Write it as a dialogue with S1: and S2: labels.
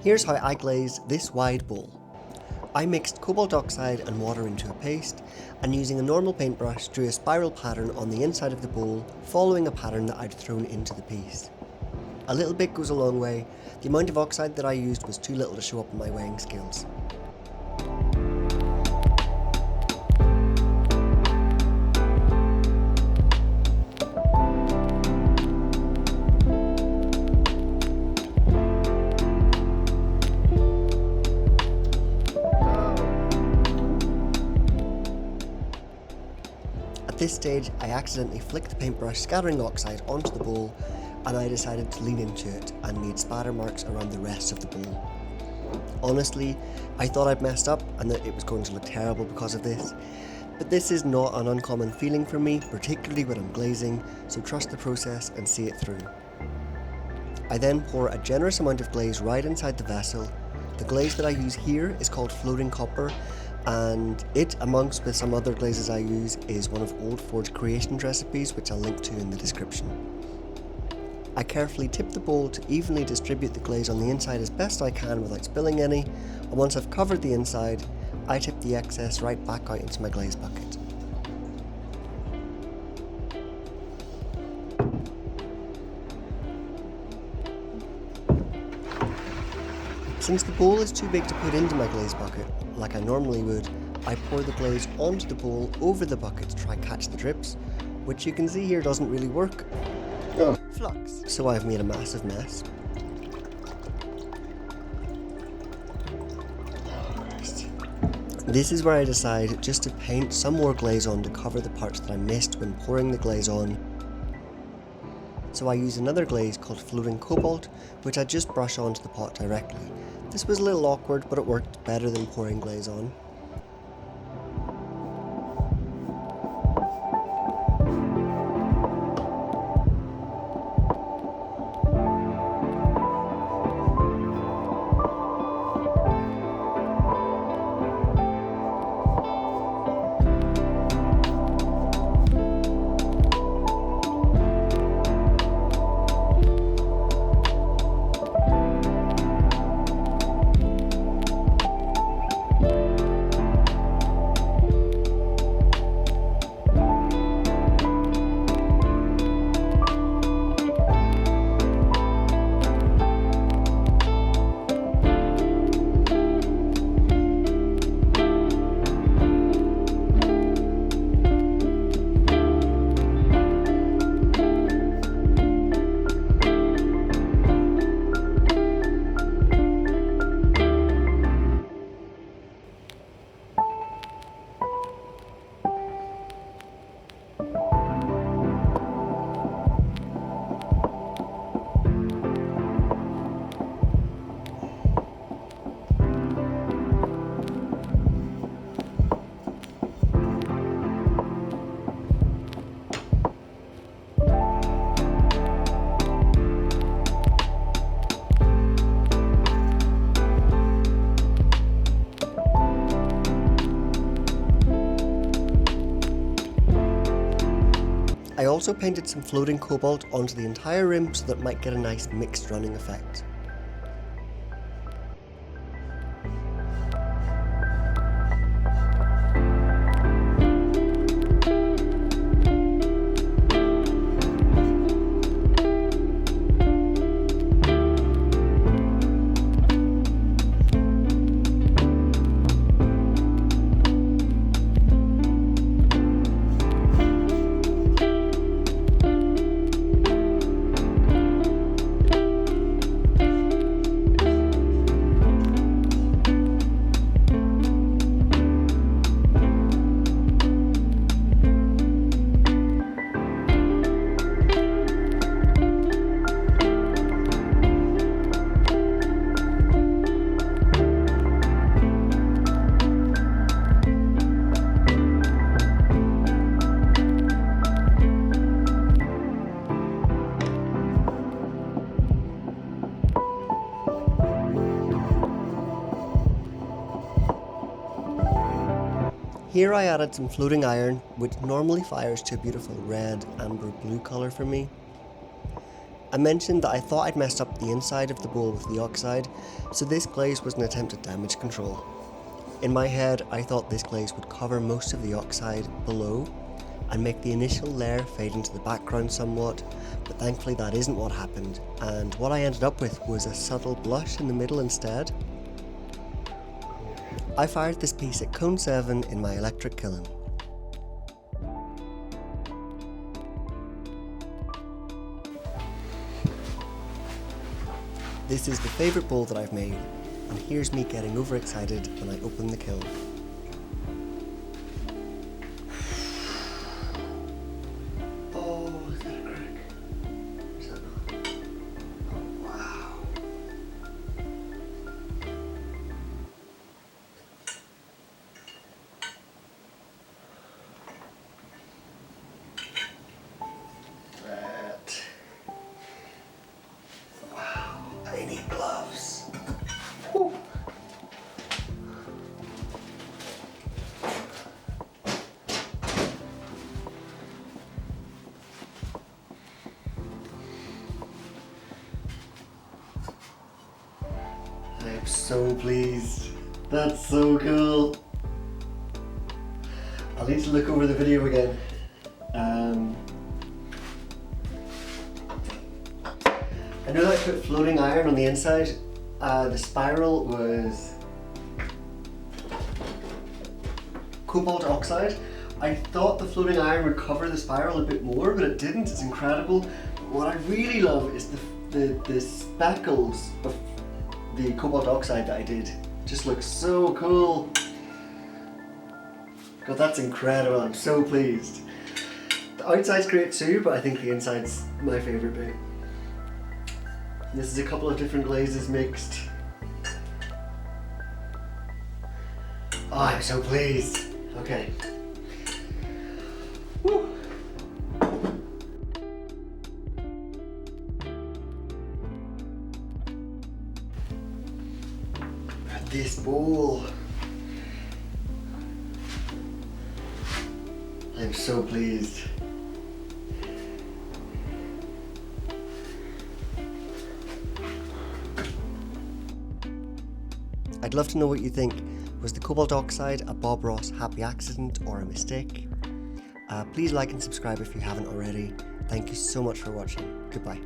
S1: Here's how I glazed this wide bowl. I mixed cobalt oxide and water into a paste, and using a normal paintbrush drew a spiral pattern on the inside of the bowl, following a pattern that I'd thrown into the piece. A little bit goes a long way. The amount of oxide that I used was too little to show up on my weighing scales. At this stage, I accidentally flicked the paintbrush, scattering oxide onto the bowl, and I decided to lean into it and made spatter marks around the rest of the bowl. Honestly, I thought I'd messed up and that it was going to look terrible because of this, but this is not an uncommon feeling for me, particularly when I'm glazing, so trust the process and see it through. I then pour a generous amount of glaze right inside the vessel. The glaze that I use here is called floating copper, and it, amongst with some other glazes I use, is one of Old Forge Creations recipes, which I'll link to in the description. I carefully tip the bowl to evenly distribute the glaze on the inside as best I can without spilling any, and once I've covered the inside, I tip the excess right back out into my glaze bucket. Since the bowl is too big to put into my glaze bucket, like I normally would, I pour the glaze onto the bowl over the bucket to try catch the drips, which you can see here doesn't really work. Flux. So I've made a massive mess. This is where I decide just to paint some more glaze on to cover the parts that I missed when pouring the glaze on. So I use another glaze called floating cobalt, which I just brush onto the pot directly. This was a little awkward, but it worked better than pouring glaze on. I also painted some floating cobalt onto the entire rim so that it might get a nice mixed running effect. Here I added some floating iron, which normally fires to a beautiful red, amber, blue colour for me. I mentioned that I thought I'd messed up the inside of the bowl with the oxide, so this glaze was an attempt at damage control. In my head, I thought this glaze would cover most of the oxide below and make the initial layer fade into the background somewhat, but thankfully that isn't what happened, and what I ended up with was a subtle blush in the middle instead. I fired this piece at cone 7 in my electric kiln. This is the favourite bowl that I've made, and here's me getting overexcited when I open the kiln. Oh, is that a crack? Is that not? Oh, wow. That. Wow, I need gloves. Whew. I'm so pleased. That's so cool. I'll need to look over the video again. I know that I put floating iron on the inside. The spiral was cobalt oxide. I thought the floating iron would cover the spiral a bit more, but it didn't. It's incredible. What I really love is the speckles of the cobalt oxide that I did. Just looks so cool. God, that's incredible. I'm so pleased. The outside's great too, but I think the inside's my favourite bit. This is a couple of different glazes mixed. Oh, I'm so pleased. Okay. Woo. This bowl. I'm so pleased. I'd love to know what you think. Was the cobalt oxide a Bob Ross happy accident or a mistake? Please like and subscribe if you haven't already. Thank you so much for watching. Goodbye.